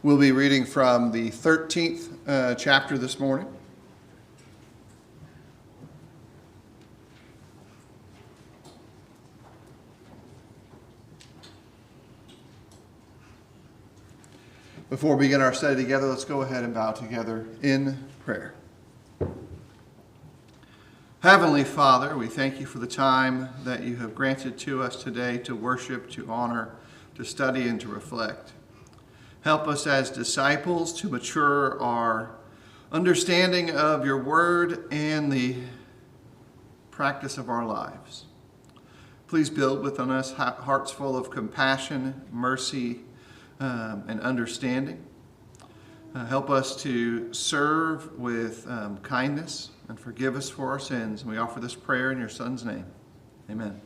We'll be reading from the 13th chapter this morning. Before we begin our study together, let's go ahead and bow together in prayer. Heavenly Father, we thank you for the time that you have granted to us today to worship, to honor, to study, and to reflect. Help us as disciples to mature our understanding of your word and the practice of our lives. Please build within us hearts full of compassion, mercy, and understanding. Help us to serve with kindness and forgive us for our sins. And we offer this prayer in your Son's name. Amen.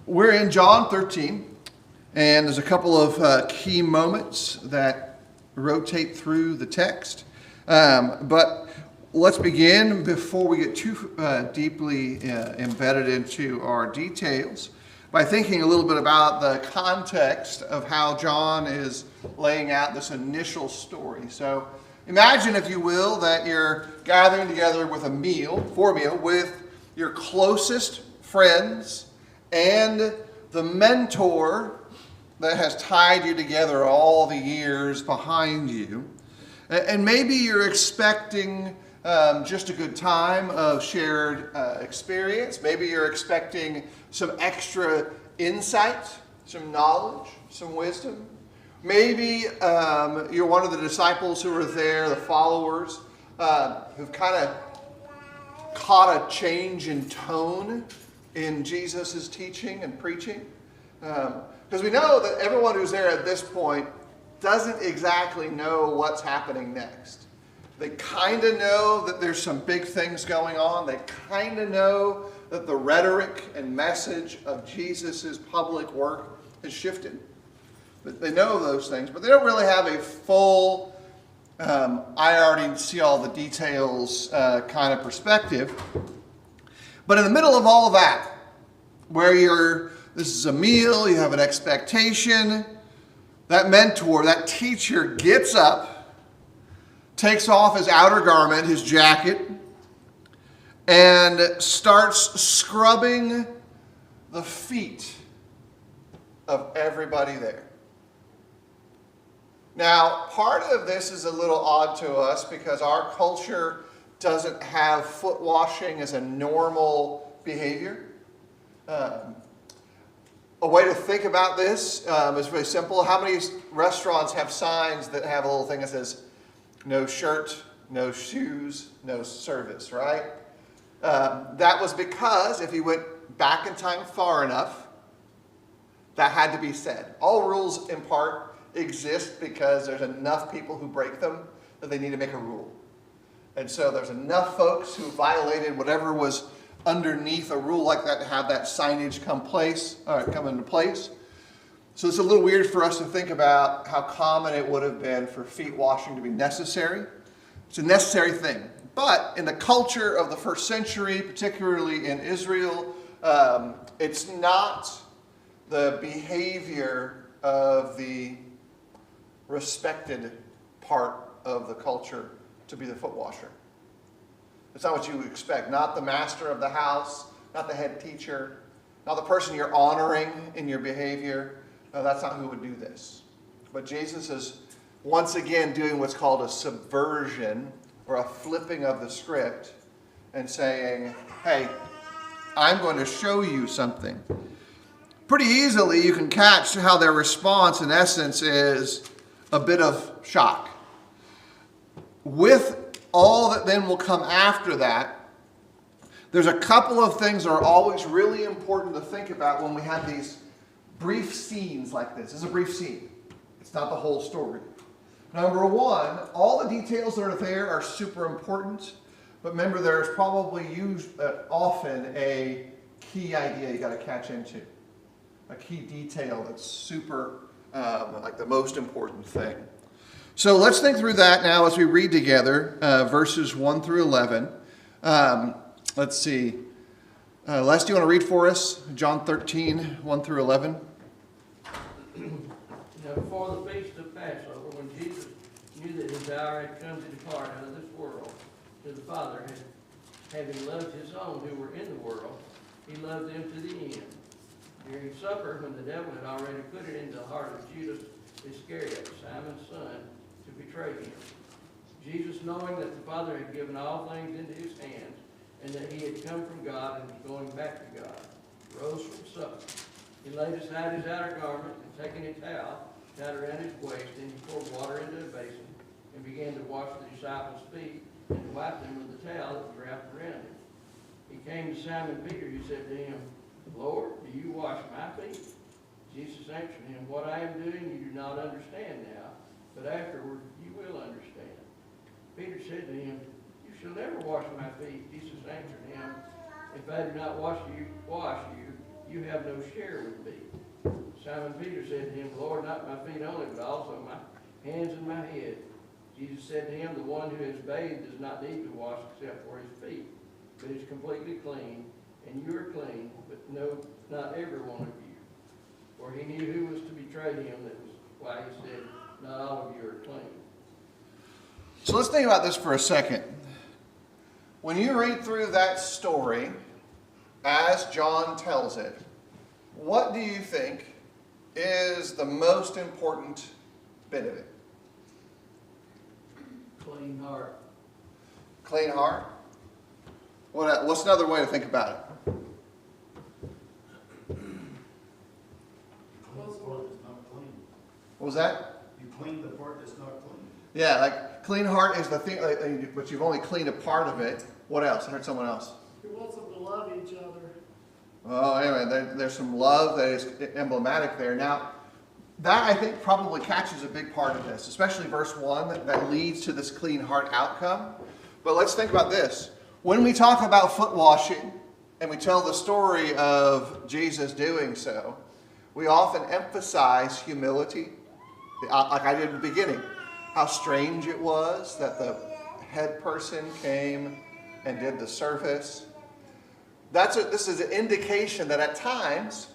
We're in John 13. And there's a couple of key moments that rotate through the text. But let's begin before we get too deeply embedded into our details by thinking a little bit about the context of how John is laying out this initial story. So imagine, if you will, that you're gathering together with for a meal with your closest friends and the mentor that has tied you together all the years behind you. And maybe you're expecting just a good time of shared experience. Maybe you're expecting some extra insight, some knowledge, some wisdom. Maybe you're one of the disciples who were there, the followers, who've kind of caught a change in tone in Jesus' teaching and preaching. Because we know that everyone who's there at this point doesn't exactly know what's happening next. They kind of know that there's some big things going on. They kind of know that the rhetoric and message of Jesus' public work has shifted. But they know those things, but they don't really have a full, I already see all the details kind of perspective. But in the middle of all that, where this is a meal, you have an expectation, that mentor, that teacher gets up, takes off his outer garment, his jacket, and starts scrubbing the feet of everybody there. Now, part of this is a little odd to us because our culture doesn't have foot washing as a normal behavior. A way to think about this is very simple. How many restaurants have signs that have a little thing that says, no shirt, no shoes, no service, right? That was because if you went back in time far enough, that had to be said. All rules in part exist because there's enough people who break them that they need to make a rule. And so there's enough folks who violated whatever was underneath a rule like that to have that signage come into place. So it's a little weird for us to think about how common it would have been for feet washing to be necessary. It's a necessary thing. But in the culture of the first century, particularly in Israel, it's not the behavior of the respected part of the culture to be the foot washer. It's not what you would expect. Not the master of the house, not the head teacher, not the person you're honoring in your behavior. No, that's not who would do this. But Jesus is once again doing what's called a subversion or a flipping of the script and saying, hey, I'm going to show you something. Pretty easily you can catch how their response in essence is a bit of shock. With all that then will come after that, there's a couple of things that are always really important to think about when we have these brief scenes like this. This is a brief scene. It's not the whole story. Number one, all the details that are there are super important, but remember there's probably often a key idea you got to catch into. A key detail that's super, like the most important thing. So let's think through that now as we read together verses 1 through 11. Let's see. Les, do you want to read for us John 13, 1 through 11? Now before the feast of Passover, when Jesus knew that his hour had come to depart out of this world to the Father, having loved his own who were in the world, he loved them to the end. During supper, when the devil had already put it into the heart of Judas Iscariot, Simon's son, to betray him, Jesus, knowing that the Father had given all things into his hands, and that he had come from God and was going back to God, rose from supper. He laid aside his outer garment, and taking a towel, tied around his waist, and he poured water into a basin, and began to wash the disciples' feet, and to wipe them with the towel that was wrapped around him. He came to Simon Peter, who said to him, Lord, do you wash my feet? Jesus answered him, what I am doing you do not understand now, but afterward you will understand. Peter said to him, you shall never wash my feet. Jesus answered him, if I do not wash you, you have no share with me. Simon Peter said to him, Lord, not my feet only, but also my hands and my head. Jesus said to him, the one who is bathed does not need to wash except for his feet, but is completely clean, and you are clean, but no, not every one of you. For he knew who was to betray him, that was why he said, not all of you are clean. So let's think about this for a second. When you read through that story, as John tells it, what do you think is the most important bit of it? Clean heart. Clean heart? What's another way to think about it? What was that? You clean the part that's not clean. Yeah, like clean heart is the thing, but you've only cleaned a part of it. What else? I heard someone else. He wants them to love each other. Oh, anyway, there's some love that is emblematic there. Now, that I think probably catches a big part of this, especially verse 1 that leads to this clean heart outcome. But let's think about this. When we talk about foot washing and we tell the story of Jesus doing so, we often emphasize humility, like I did in the beginning. How strange it was that the head person came and did the service. This is an indication that at times,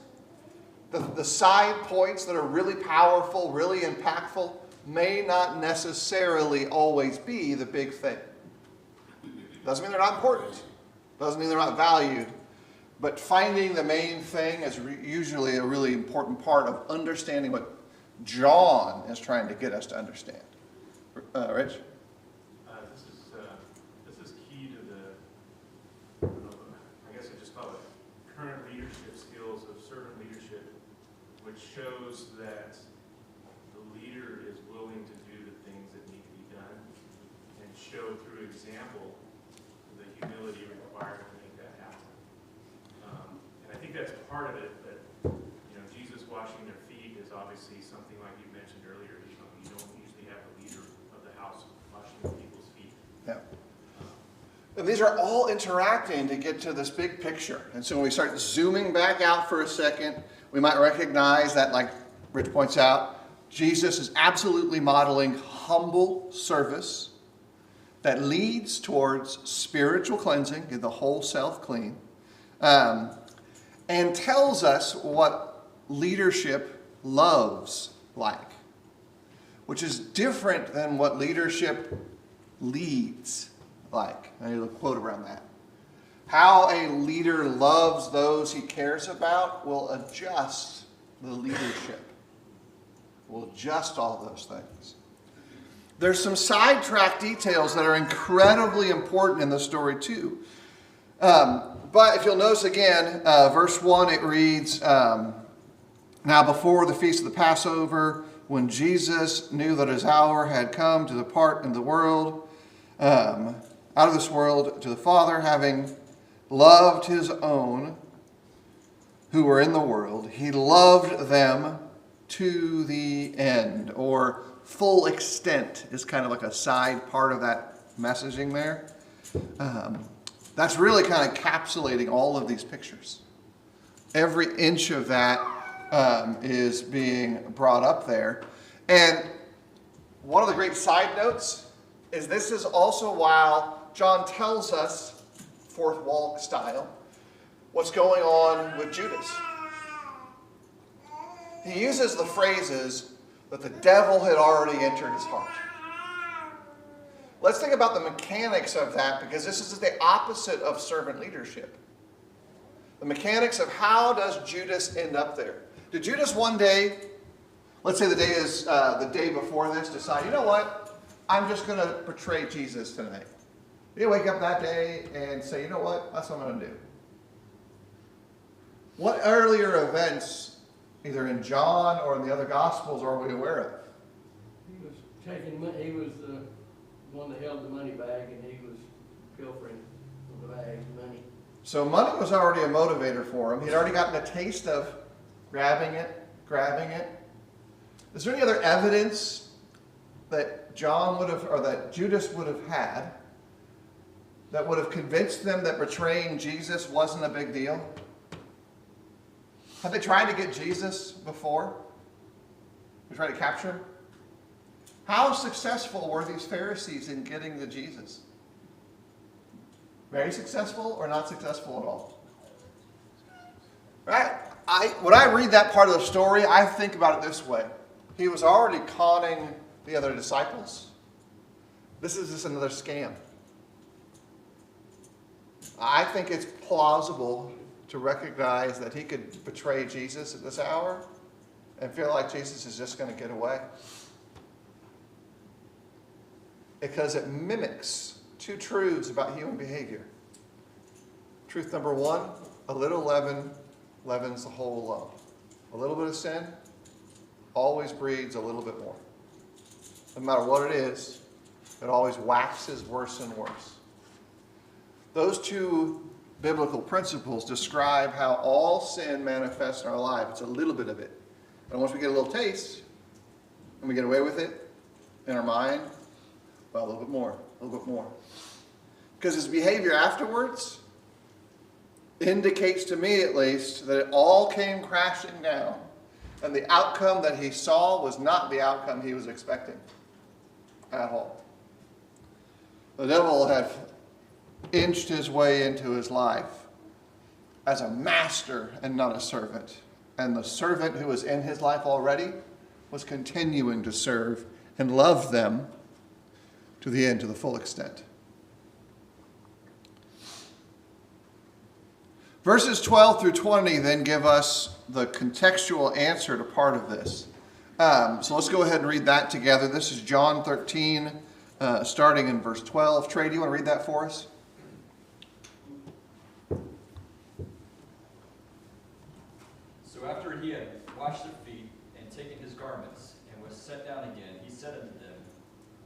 the side points that are really powerful, really impactful, may not necessarily always be the big thing. Doesn't mean they're not important. Doesn't mean they're not valued. But finding the main thing is usually a really important part of understanding what John is trying to get us to understand. Rich? This is key to the, I guess I just call it current leadership skills of servant leadership, which shows that the leader is willing to do the things that need to be done and show through example the humility required to make that happen. And I think that's part of it, that Jesus washing their feet is obviously something like you mentioned earlier. You don't usually have the leader of the house washing people's feet. Yeah. And these are all interacting to get to this big picture. And so when we start zooming back out for a second, we might recognize that, like Rich points out, Jesus is absolutely modeling humble service that leads towards spiritual cleansing, get the whole self clean, and tells us what leadership loves like, which is different than what leadership leads like. I need a quote around that. How a leader loves those he cares about will adjust the leadership. Will adjust all those things. There's some sidetrack details that are incredibly important in the story too. But if you'll notice again, verse 1, it reads, now before the feast of the Passover, when Jesus knew that his hour had come to depart in the world, out of this world to the Father, having loved his own who were in the world, he loved them to the end, or full extent is kind of like a side part of that messaging there. That's really kind of encapsulating all of these pictures. Every inch of that is being brought up there. And one of the great side notes is this is also while John tells us, fourth wall style, what's going on with Judas. He uses the phrases, that the devil had already entered his heart. Let's think about the mechanics of that, because this is the opposite of servant leadership. The mechanics of how does Judas end up there? Did Judas one day, let's say the day is the day before this, decide, you know what, I'm just going to betray Jesus tonight. You wake up that day and say, you know what, that's what I'm going to do. What earlier events, either in John or in the other Gospels, are we aware of? He was taking money, he was the one that held the money bag, and he was pilfering from the bag of money. So money was already a motivator for him. He'd already gotten a taste of grabbing it. Is there any other evidence that John would have, or that Judas would have had, that would have convinced them that betraying Jesus wasn't a big deal? Had they tried to get Jesus before? They tried to capture him? How successful were these Pharisees in getting to Jesus? Very successful or not successful at all? Right? When I read that part of the story, I think about it this way. He was already conning the other disciples. This is just another scam. I think it's plausible to recognize that he could betray Jesus at this hour and feel like Jesus is just going to get away. Because it mimics two truths about human behavior. Truth number one, a little leaven leavens the whole lump. A little bit of sin always breeds a little bit more. No matter what it is, it always waxes worse and worse. Those two biblical principles describe how all sin manifests in our life. It's a little bit of it. And once we get a little taste, and we get away with it in our mind, well, a little bit more. Because his behavior afterwards indicates to me, at least, that it all came crashing down. And the outcome that he saw was not the outcome he was expecting at all. The devil had inched his way into his life as a master and not a servant. And the servant who was in his life already was continuing to serve and love them to the end, to the full extent. Verses 12 through 20 then give us the contextual answer to part of this. So let's go ahead and read that together. This is John 13, starting in verse 12. Trey, do you want to read that for us? So after he had washed their feet and taken his garments and was set down again, he said unto them,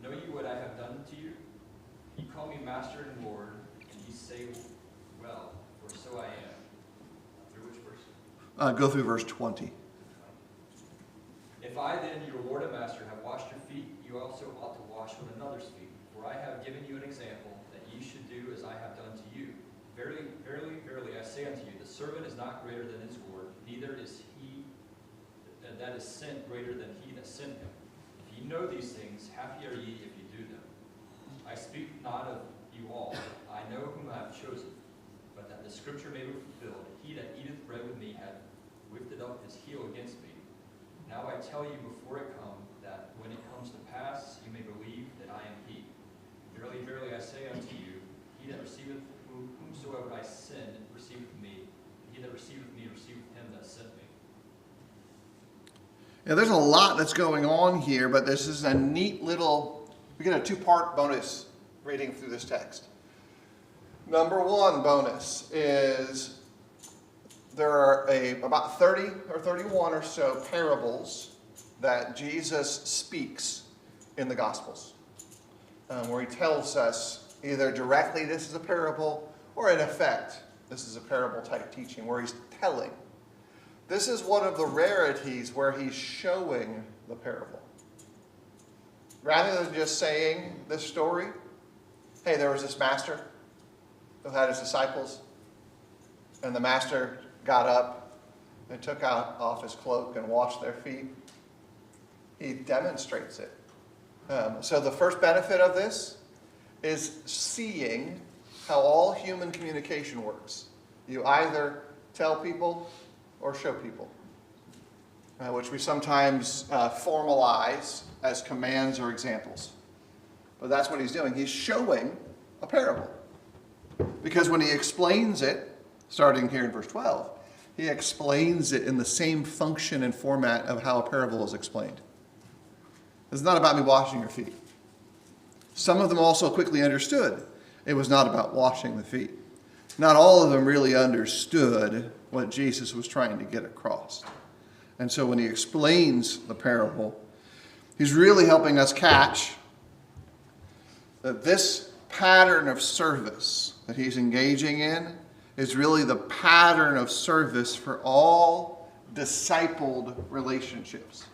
Know ye what I have done to you? Ye call me Master and Lord, and ye say, Well, for so I am. Through which verse? Go through verse 20. If I then, your Lord and Master, have washed your feet, you also ought to wash one another's feet. For I have given you an example, that ye should do as I have done to you. Verily, verily, verily, I say unto you, the servant is not greater than his Lord, neither is he that is sent greater than he that sent him. If ye know these things, happy are ye if ye do them. I speak not of you all, I know whom I have chosen, but that the scripture may be fulfilled, he that eateth bread with me hath lifted up his heel against me. Now I tell you before it come, that when it comes to pass, you may believe that I am he. Verily, verily, I say unto you, he that receiveth whomsoever I send receiveth me, and he that receiveth me receiveth him that sent me. Yeah, there's a lot that's going on here, but this is a neat little, we get a two-part bonus reading through this text. Number one bonus is there are about 30 or 31 or so parables that Jesus speaks in the Gospels, where he tells us either directly this is a parable, or in effect, this is a parable type teaching where he's telling. This is one of the rarities where he's showing the parable. Rather than just saying this story, hey, there was this master who had his disciples, and the master got up and took off his cloak and washed their feet. He demonstrates it. So the first benefit of this is seeing how all human communication works. You either tell people or show people. which we sometimes formalize as commands or examples. But that's what he's doing. He's showing a parable. Because when he explains it, starting here in verse 12, he explains it in the same function and format of how a parable is explained. It's not about me washing your feet. Some of them also quickly understood it was not about washing the feet. Not all of them really understood what Jesus was trying to get across. And so when he explains the parable, he's really helping us catch that this pattern of service that he's engaging in is really the pattern of service for all discipled relationships.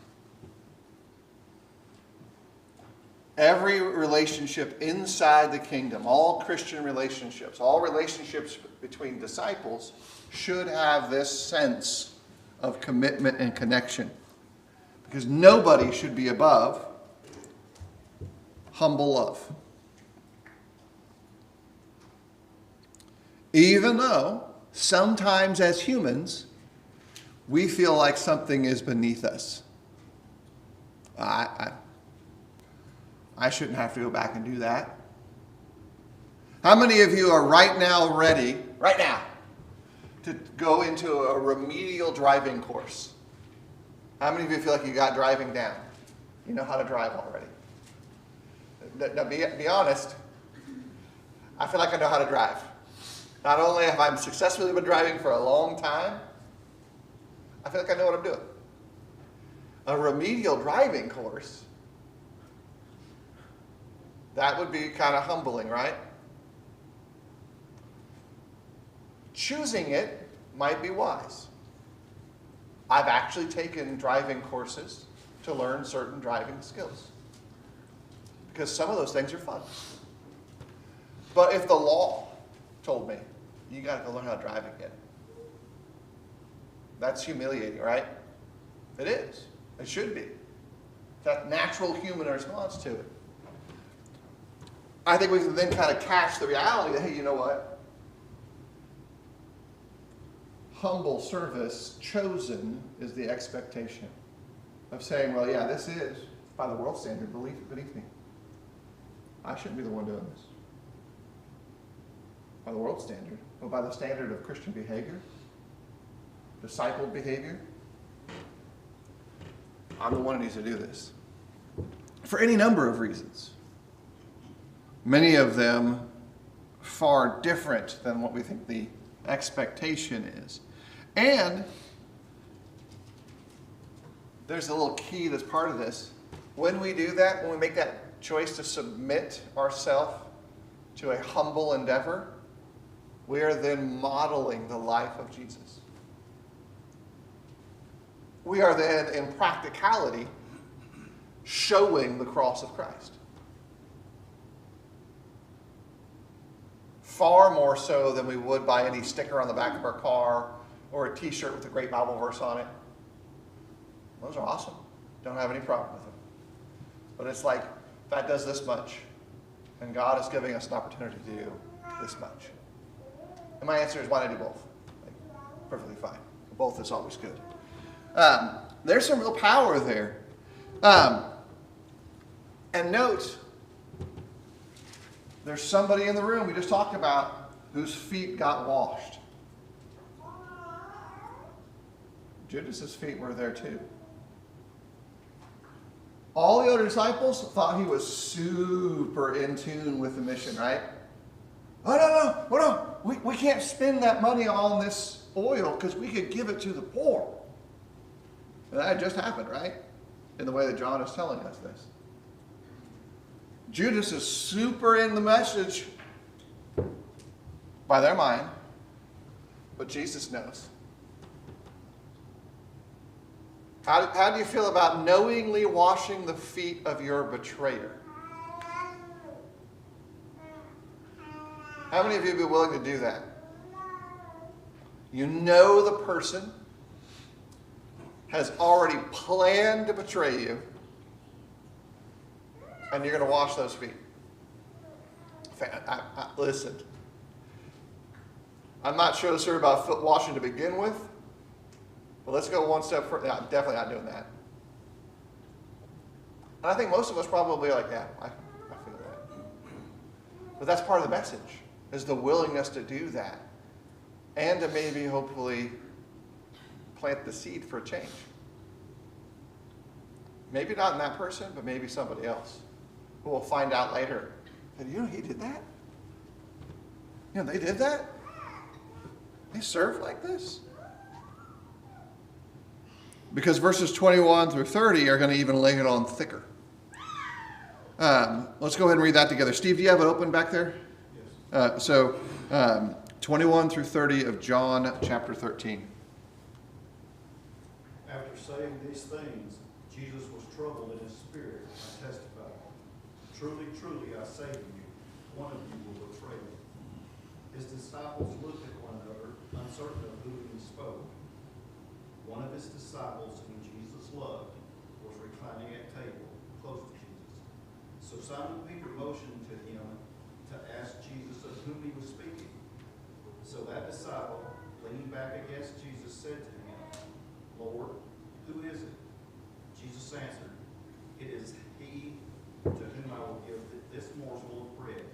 Every relationship inside the kingdom, all Christian relationships, all relationships between disciples should have this sense of commitment and connection. Because nobody should be above humble love. Even though sometimes as humans, we feel like something is beneath us. I shouldn't have to go back and do that. How many of you are right now ready, to go into a remedial driving course? How many of you feel like you got driving down? You know how to drive already? Now be honest. I feel like I know how to drive. Not only have I successfully been driving for a long time, I feel like I know what I'm doing. A remedial driving course, that would be kind of humbling, right? Choosing it might be wise. I've actually taken driving courses to learn certain driving skills, because some of those things are fun. But if the law told me, you got to go learn how to drive again, that's humiliating, right? It is. It should be. That natural human response to it. I think we can then kind of catch the reality that, hey, you know what? Humble service chosen is the expectation of saying, well, yeah, this is, by the world standard, beneath me. I shouldn't be the one doing this. By the world standard, but by the standard of Christian behavior, discipled behavior, I'm the one who needs to do this. For any number of reasons. Many of them far different than what we think the expectation is. And there's a little key that's part of this. When we do that, when we make that choice to submit ourselves to a humble endeavor, we are then modeling the life of Jesus. We are then, in practicality, showing the cross of Christ. Far more so than we would by any sticker on the back of our car or a t-shirt with a great Bible verse on it. Those are awesome. Don't have any problem with them. But it's like, that does this much. And God is giving us an opportunity to do this much. And my answer is, why not do both? Like, perfectly fine. Both is always good. There's some real power there. And note, there's somebody in the room we just talked about whose feet got washed. Judas's feet were there too. All the other disciples thought he was super in tune with the mission, right? Oh, no. We can't spend that money on this oil because we could give it to the poor. And that just happened, right? In the way that John is telling us this. Judas is super in the message by their mind, but Jesus knows. How do you feel about knowingly washing the feet of your betrayer? How many of you would be willing to do that? You know the person has already planned to betray you, and you're going to wash those feet. Listen, I'm not sure about foot washing to begin with, But let's go one step further. I'm definitely not doing that. And I think most of us probably are like, yeah, I feel that. But that's part of the message, is the willingness to do that. And to maybe, hopefully, plant the seed for a change. Maybe not in that person, but maybe somebody else. Who will find out later that, he did that? They did that? They served like this? Because verses 21 through 30 are going to even lay it on thicker. Let's go ahead and read that together. Steve, do you have it open back there? Yes. 21 through 30 of John chapter 13. After saying these things, Jesus was troubled in his spirit and testified, "Truly, truly, I say to you, one of you will betray me." His disciples looked at one another, uncertain of who he spoke. One of his disciples, whom Jesus loved, was reclining at table, close to Jesus. So Simon Peter motioned to him to ask Jesus of whom he was speaking. So that disciple, leaning back against Jesus, said to him, "Lord, who is it?" Jesus answered, "It is he to whom I will give this morsel of bread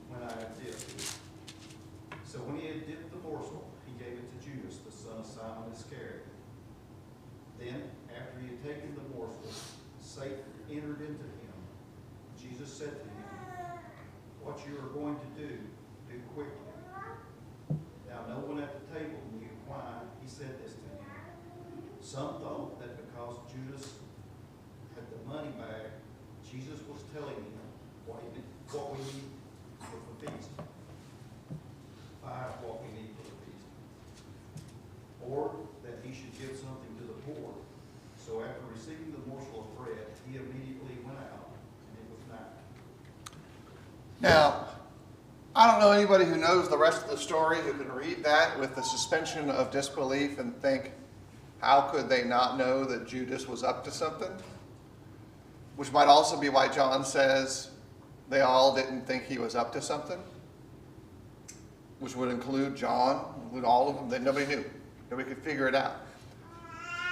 when I have dipped it." So when he had dipped the morsel, he gave it to Judas, the son of Simon Iscariot. Then, after he had taken the morsel, Satan entered into him. Jesus said to him, "What you are going to do quickly." Now no one at the table knew why he said this to him. Some thought that because Judas had the money bag, Jesus was telling him what we need for the feast. Buy what we need for the feast. Or that he should give something to the poor. So after receiving the morsel of bread, he immediately went out, and it was night. Now, I don't know anybody who knows the rest of the story who can read that with the suspension of disbelief and think, how could they not know that Judas was up to something? Which might also be why John says they all didn't think he was up to something. Which would include John, include all of them, that nobody knew. Nobody could figure it out.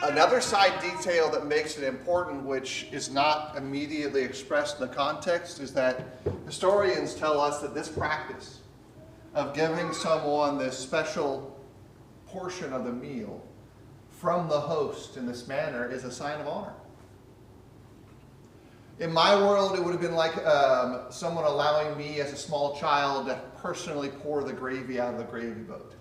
Another side detail that makes it important, which is not immediately expressed in the context, is that historians tell us that this practice of giving someone this special portion of the meal from the host in this manner is a sign of honor. In my world, it would have been like someone allowing me as a small child to personally pour the gravy out of the gravy boat.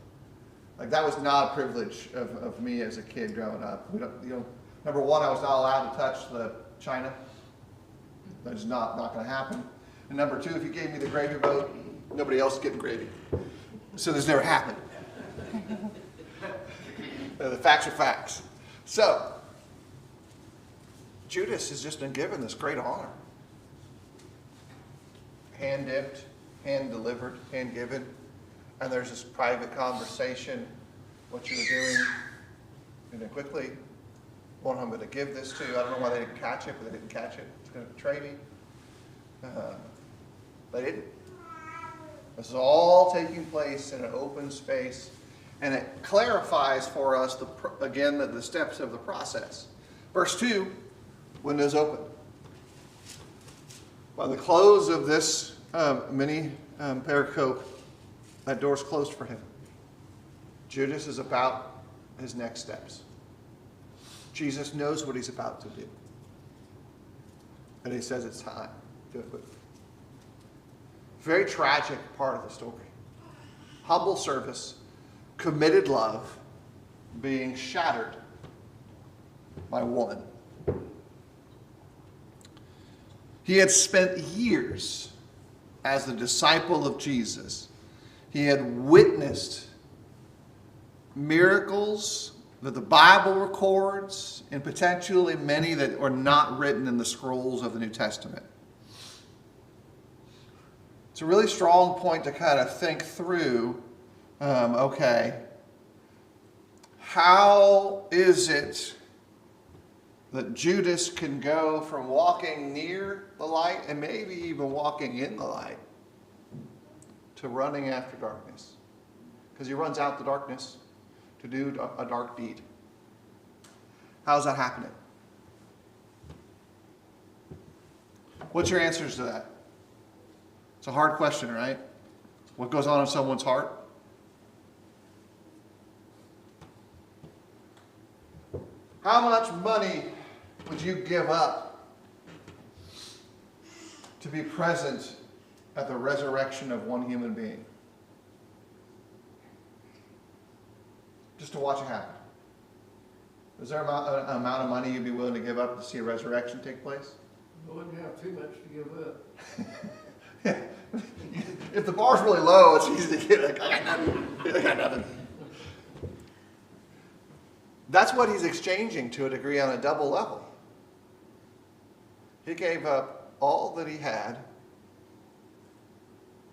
Like, that was not a privilege of me as a kid growing up. Number one, I was not allowed to touch the china. That's not going to happen. And number two, if you gave me the gravy boat, nobody else is getting gravy. So this never happened. The facts are facts. So, Judas has just been given this great honor. Hand dipped, hand delivered, hand given. And there's this private conversation, what you were doing, quickly. One I'm going to give this to. I don't know why they didn't catch it, but they didn't catch it. It's going to betray me. They didn't. This is all taking place in an open space, and it clarifies for us, again, the steps of the process. Verse 2, windows open. By the close of this mini pericope, that door's closed for him. Judas is about his next steps. Jesus knows what he's about to do. And he says it's time. Do it quickly. Very tragic part of the story. Humble service, committed love, being shattered by one. He had spent years as the disciple of Jesus. He had witnessed miracles that the Bible records, and potentially many that are not written in the scrolls of the New Testament. It's a really strong point to kind of think through, how is it that Judas can go from walking near the light and maybe even walking in the light to running after darkness? Because he runs out the darkness to do a dark deed. How's that happening? What's your answers to that? It's a hard question, right? What goes on in someone's heart? How much money would you give up to be present at the resurrection of one human being? Just to watch it happen. Is there an amount of money you'd be willing to give up to see a resurrection take place? I wouldn't have too much to give up. If the bar's really low, it's easy to get like, I got nothing. I got nothing. That's what he's exchanging to a degree on a double level. He gave up all that he had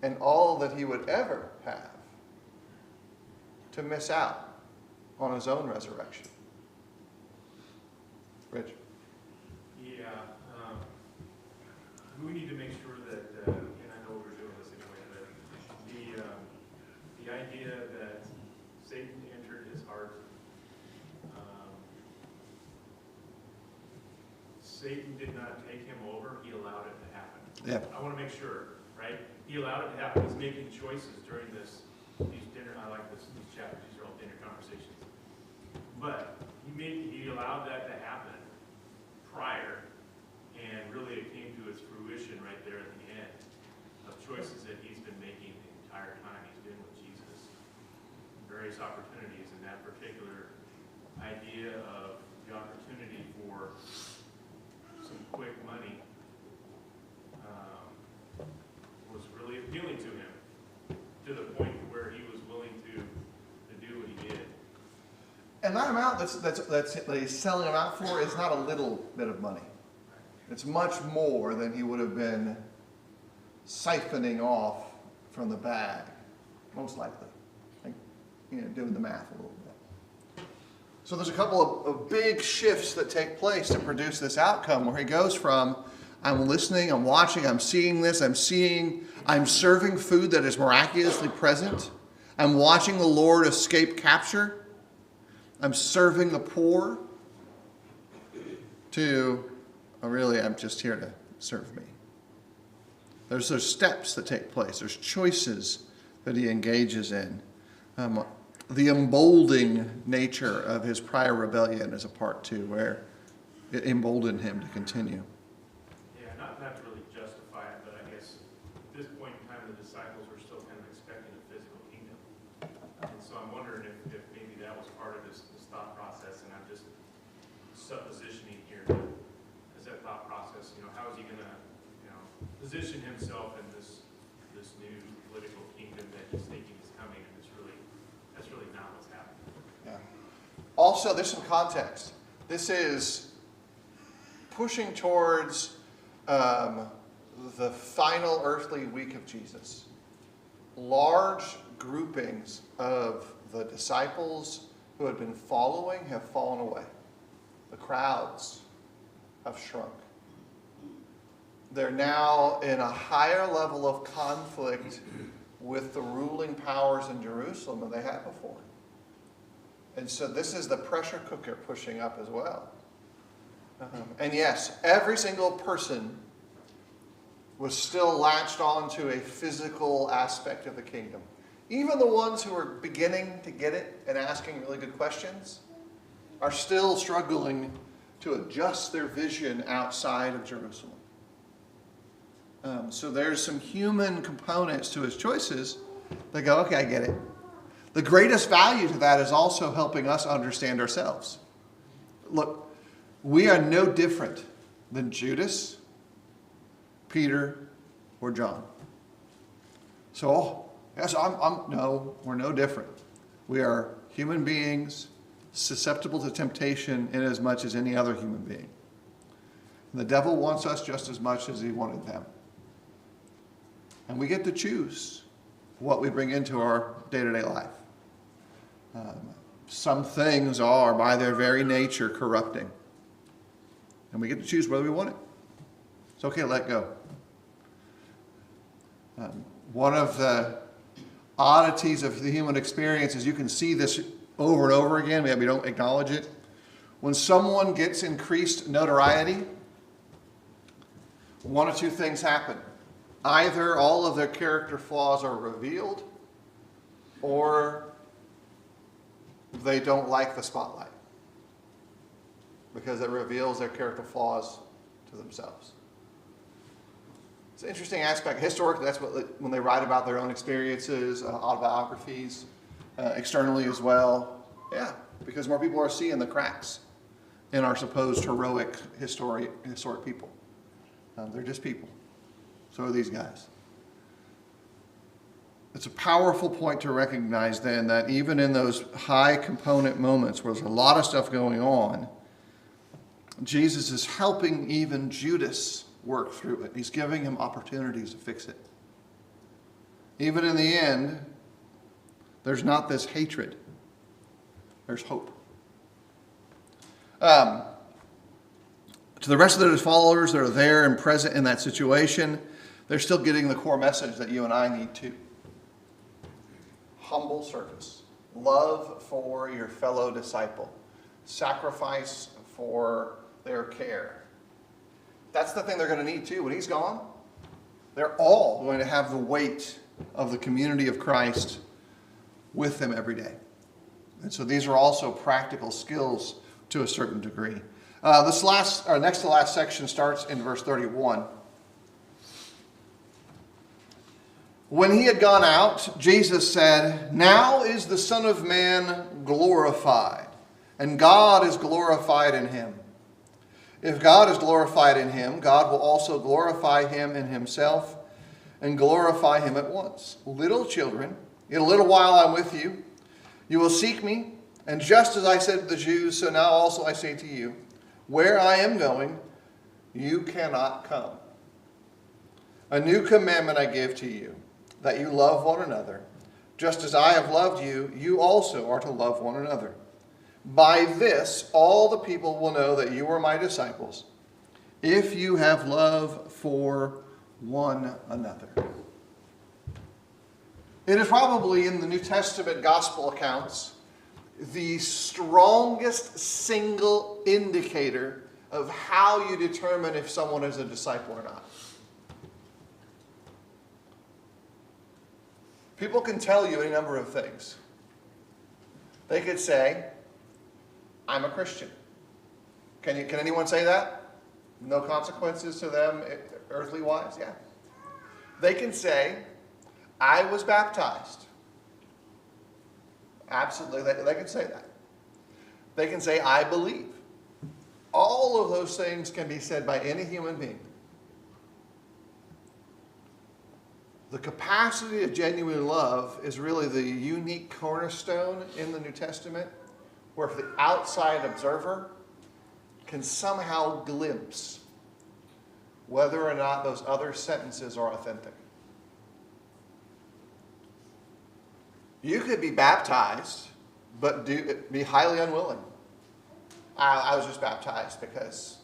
and all that he would ever have to miss out on his own resurrection. Rich? Yeah, we need to make sure that, and I know we're doing this anyway, but the idea that Satan entered his heart, Satan did not take him over, he allowed it to happen. Yeah. I want to make sure, right? He allowed it to happen. He's making choices during these dinner, I like these chapters, these are all dinner conversations. But he allowed that to happen prior, and really it came to its fruition right there at the end of choices that he's been making the entire time he's been with Jesus. Various opportunities, and that particular idea of the opportunity for some quick money was really appealing to him, to the point where he was willing to do what he did. And that amount that he's selling them out for is not a little bit of money. It's much more than he would have been siphoning off from the bag, most likely. Like, doing the math a little bit. So there's a couple of big shifts that take place to produce this outcome where he goes from, I'm listening, I'm watching, I'm seeing this, I'm serving food that is miraculously present. I'm watching the Lord escape capture. I'm serving the poor, to, oh, really, I'm just here to serve me. There's those steps that take place. There's choices that he engages in. The emboldening nature of his prior rebellion is a part too, where it emboldened him to continue. Yeah, not to really justify it, but I guess at this point in time, the disciples were still kind of expecting a physical kingdom. And so I'm wondering if maybe that was part of this thought process, and I'm just suppositioning here. Is that thought process, how is he going to, position himself in this new political kingdom that he's thinking is coming, and that's really not what's happening. Yeah. Also, there's some context. This is pushing towards the final earthly week of Jesus. Large groupings of the disciples who had been following have fallen away. The crowds have shrunk. They're now in a higher level of conflict with the ruling powers in Jerusalem than they had before. And so this is the pressure cooker pushing up as well. And yes, every single person was still latched onto a physical aspect of the kingdom. Even the ones who are beginning to get it and asking really good questions are still struggling to adjust their vision outside of Jerusalem. So there's some human components to his choices that go, okay, I get it. The greatest value to that is also helping us understand ourselves. Look, we are no different than Judas, Peter, or John. So, yes, no, we're no different. We are human beings susceptible to temptation in as much as any other human being. And the devil wants us just as much as he wanted them. And we get to choose what we bring into our day-to-day life. Some things are, by their very nature, corrupting. And we get to choose whether we want it. It's okay to let go. One of the oddities of the human experience is you can see this over and over again. Maybe we don't acknowledge it. when someone gets increased notoriety, one of two things happen. Either all of their character flaws are revealed, or they don't like the spotlight because it reveals their character flaws to themselves. It's an interesting aspect. Historically, that's what, when they write about their own experiences, autobiographies, externally as well. Yeah, because more people are seeing the cracks in our supposed heroic historic people. They're just people. So are these guys. It's a powerful point to recognize then that even in those high component moments where there's a lot of stuff going on, Jesus is helping even Judas work through it. He's giving him opportunities to fix it. Even in the end, there's not this hatred. There's hope. To the rest of his followers that are there and present in that situation, they're still getting the core message that you and I need too. Humble service, love for your fellow disciple, sacrifice for their care. That's the thing they're going to need too. When he's gone, they're all going to have the weight of the community of Christ with them every day. And so these are also practical skills to a certain degree. Next to last section starts in verse 31. When he had gone out, Jesus said, "Now is the Son of Man glorified, and God is glorified in him. If God is glorified in him, God will also glorify him in himself and glorify him at once. Little children, in a little while I'm with you. You will seek me, and just as I said to the Jews, so now also I say to you, where I am going, you cannot come. A new commandment I give to you, that you love one another. Just as I have loved you, you also are to love one another. By this, all the people will know that you are my disciples, if you have love for one another." It is probably in the New Testament gospel accounts the strongest single indicator of how you determine if someone is a disciple or not. People can tell you any number of things. They could say, "I'm a Christian." Can anyone say that? No consequences to them earthly wise? Yeah. They can say, "I was baptized." Absolutely, they can say that. They can say, "I believe." All of those things can be said by any human being. The capacity of genuine love is really the unique cornerstone in the New Testament, where the outside observer can somehow glimpse whether or not those other sentences are authentic. You could be baptized, but be highly unwilling. I was just baptized because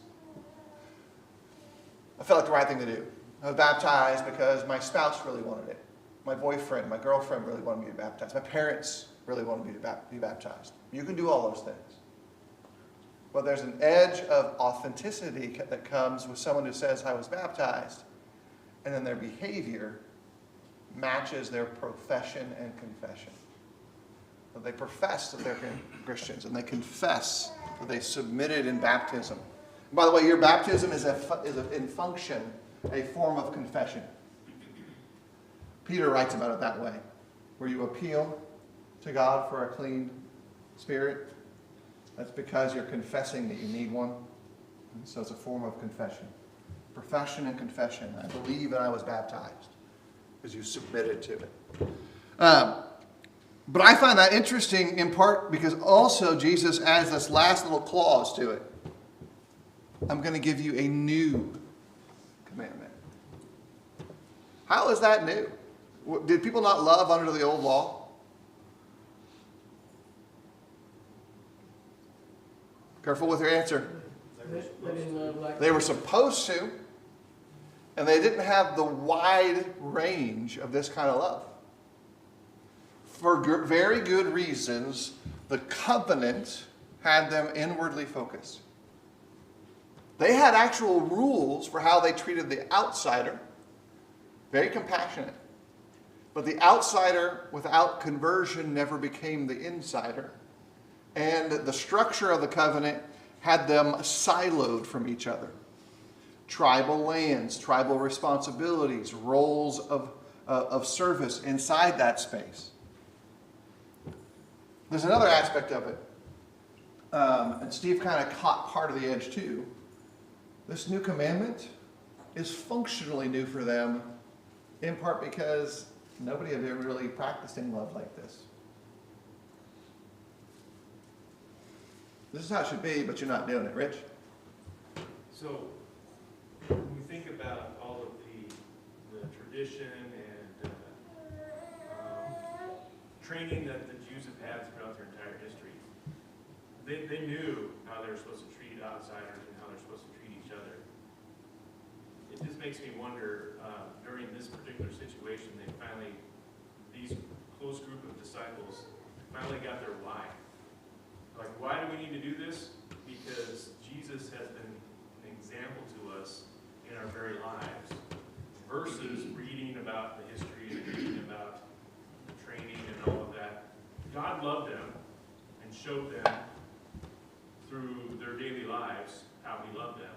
I felt like the right thing to do. I was baptized because my spouse really wanted it. My boyfriend, my girlfriend really wanted me to be baptized. My parents really wanted me to be baptized. You can do all those things. But there's an edge of authenticity that comes with someone who says, "I was baptized," and then their behavior matches their profession and confession. That they profess that they're Christians, and they confess that they submitted in baptism. And by the way, your baptism is in function a form of confession. Peter writes about it that way, where you appeal to God for a clean spirit. That's because you're confessing that you need one. And so it's a form of confession. Profession and confession. I believe that I was baptized because you submitted to it. But I find that interesting in part because also Jesus adds this last little clause to it. I'm going to give you a new commandment. How is that new? Did people not love under the old law? Careful with your answer. They didn't love like They were supposed to, and they didn't have the wide range of this kind of love. For very good reasons, the covenant had them inwardly focused. They had actual rules for how they treated the outsider, very compassionate. But the outsider without conversion never became the insider. And the structure of the covenant had them siloed from each other. Tribal lands, tribal responsibilities, roles of service inside that space. There's another aspect of it, and Steve kind of caught part of the edge too. This new commandment is functionally new for them, in part because nobody had ever really practiced any love like this. This is how it should be, but you're not doing it, Rich. So, when we think about all of the tradition and training that the Jews have had throughout their entire history, they knew how they were supposed to treat outsiders and how they're supposed to treat each other. It just makes me wonder, during this particular situation, these close group of disciples finally got their why. Like, why do we need to do this? Because Jesus has been an example to us in our very lives, versus reading about the history and reading about the training and all of that. God loved them and showed them through their daily lives how he loved them.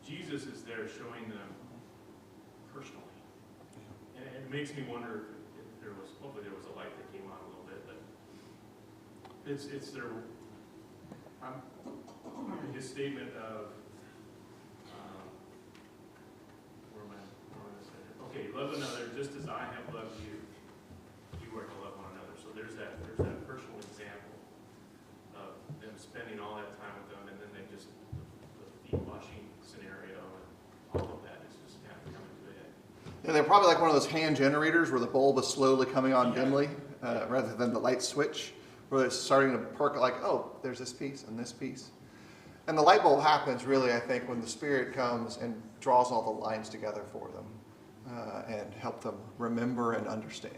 Jesus is there showing them personally. And it makes me wonder if hopefully there was a light that came on a little bit, but it's their, his statement of, where am I saying? Okay, love another just as I have loved you, you are to love one another. So there's that personal example of them spending all that time with them, and then they just, the feet washing scenario and all of that is just kind of coming to a head. Yeah, they're probably like one of those hand generators where the bulb is slowly coming on dimly, rather than the light switch, where it's starting to perk like, oh, there's this piece and this piece. And the light bulb happens really, I think, when the Spirit comes and draws all the lines together for them and help them remember and understand.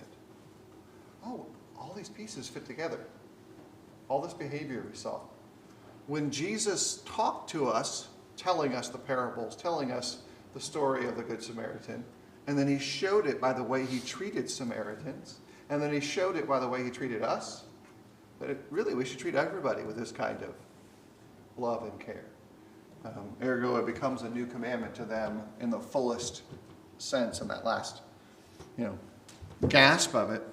Oh, all these pieces fit together. All this behavior we saw. When Jesus talked to us, telling us the parables, telling us the story of the Good Samaritan, and then he showed it by the way he treated Samaritans, and then he showed it by the way he treated us, that really we should treat everybody with this kind of love and care. Ergo, it becomes a new commandment to them in the fullest sense in that last, gasp of it.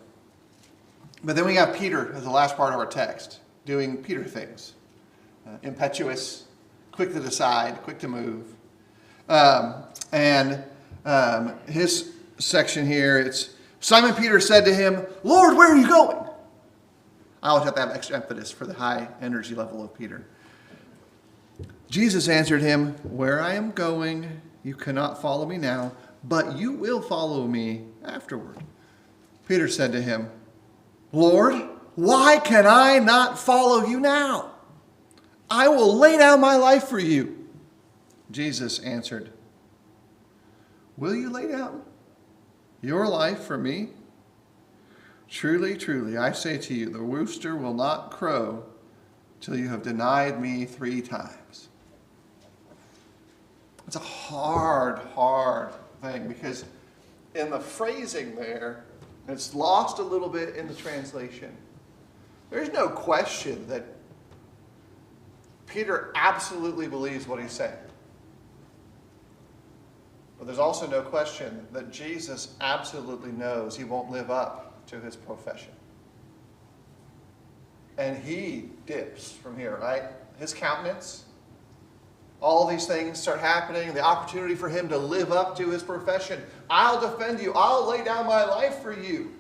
But then we have Peter as the last part of our text, doing Peter things. Impetuous, quick to decide, quick to move. His section here, it's Simon Peter said to him, Lord, where are you going? I always have to have extra emphasis for the high energy level of Peter. Jesus answered him, where I am going, you cannot follow me now, but you will follow me afterward. Peter said to him, Lord, why can I not follow you now? I will lay down my life for you. Jesus answered, will you lay down your life for me? Truly, truly, I say to you, the rooster will not crow till you have denied me 3 times. It's a hard thing because in the phrasing there, it's lost a little bit in the translation. There's no question that Peter absolutely believes what he's saying. But there's also no question that Jesus absolutely knows he won't live up to his profession. And he dips from here, right? His countenance, all these things start happening, the opportunity for him to live up to his profession. I'll defend you. I'll lay down my life for you.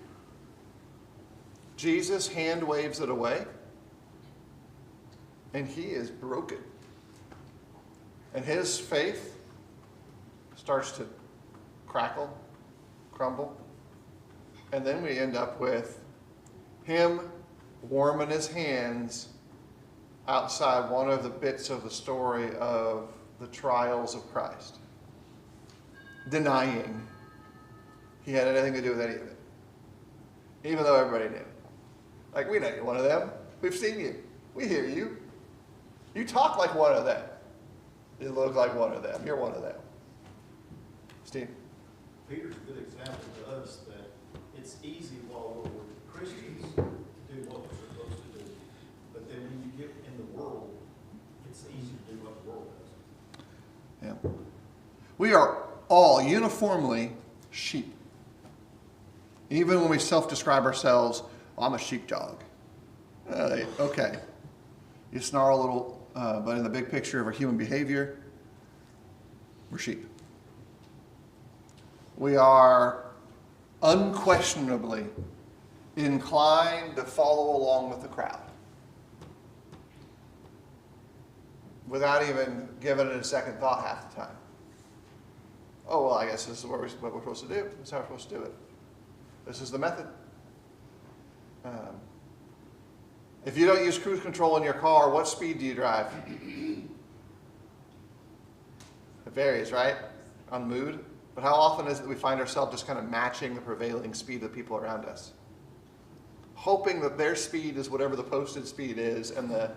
Jesus hand waves it away, and he is broken. And his faith starts to crackle, crumble. And then we end up with him warming his hands outside one of the bits of the story of the trials of Christ, denying he had anything to do with any of it, even though everybody knew. Like, we know you're one of them. We've seen you. We hear you. You talk like one of them. You look like one of them. You're one of them. Steve? Peter's a good example to us that it's easy while we're Christians to do what we're supposed to do. But then when you get in the world, it's easy to do what the world does. Yeah. We are all uniformly sheep. Even when we self-describe ourselves, I'm a sheepdog. Okay. You snarl a little, but in the big picture of our human behavior, we're sheep. We are unquestionably inclined to follow along with the crowd without even giving it a second thought half the time. Oh, well, I guess this is what we're supposed to do. This is how we're supposed to do it. This is the method. If you don't use cruise control in your car, what speed do you drive? It varies, right? On mood. But how often is it that we find ourselves just kind of matching the prevailing speed of people around us? Hoping that their speed is whatever the posted speed is and the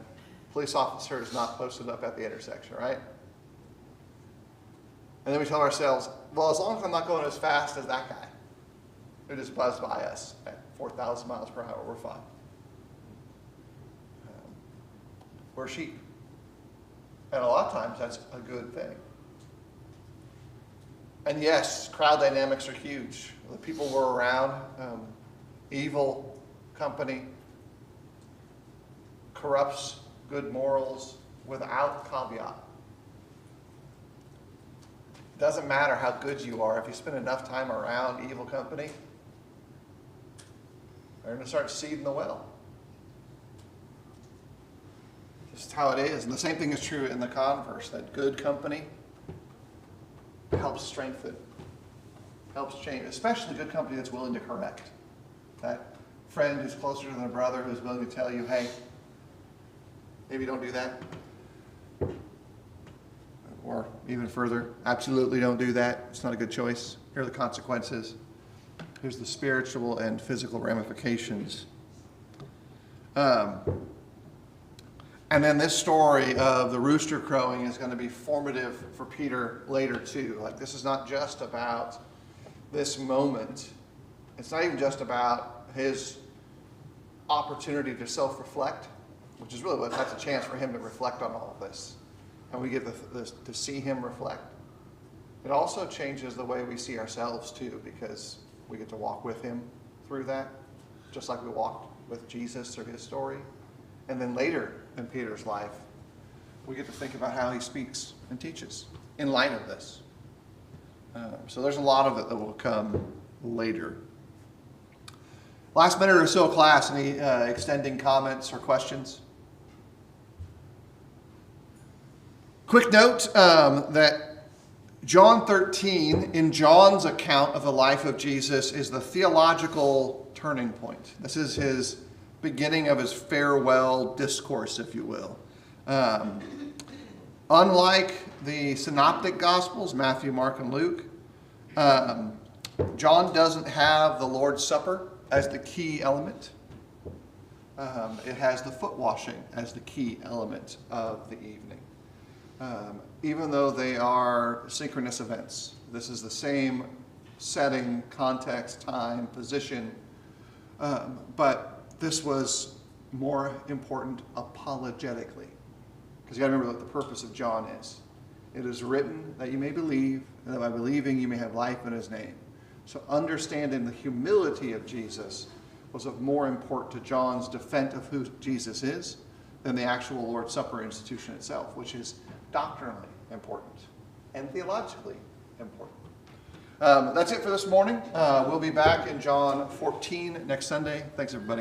police officer is not posted up at the intersection, right? And then we tell ourselves, well, as long as I'm not going as fast as that guy who just buzzed by us at 4,000 miles per hour, we're fine. We're sheep. And a lot of times that's a good thing. And yes, crowd dynamics are huge. The people we're around, evil company, corrupts good morals without caveat. It doesn't matter how good you are. If you spend enough time around evil company, they're going to start seeding the well. Just how it is. And the same thing is true in the converse, that good company helps strengthen, helps change, especially good company that's willing to correct. That friend who's closer than a brother who's willing to tell you, hey, maybe don't do that. Or even further, absolutely don't do that. It's not a good choice. Here are the consequences. Here's the spiritual and physical ramifications. And then this story of the rooster crowing is going to be formative for Peter later too. Like, this is not just about this moment. It's not even just about his opportunity to self-reflect, which is really that's a chance for him to reflect on all of this. And we get to see him reflect. It also changes the way we see ourselves too, because we get to walk with him through that, just like we walked with Jesus through his story. And then later in Peter's life, we get to think about how he speaks and teaches in light of this. So there's a lot of it that will come later. Last minute or so, class, any extending comments or questions? Quick note that John 13, in John's account of the life of Jesus, is the theological turning point. This is his beginning of his farewell discourse, if you will. Unlike the synoptic gospels, Matthew, Mark, and Luke, John doesn't have the Lord's Supper as the key element. It has the foot washing as the key element of the evening. Even though they are synchronous events. This is the same setting, context, time, position, but this was more important apologetically. Because you got to remember what the purpose of John is. It is written that you may believe, and that by believing you may have life in his name. So understanding the humility of Jesus was of more import to John's defense of who Jesus is than the actual Lord's Supper institution itself, which is doctrinally important and theologically important. That's it for this morning. We'll be back in John 14 next Sunday. Thanks, everybody.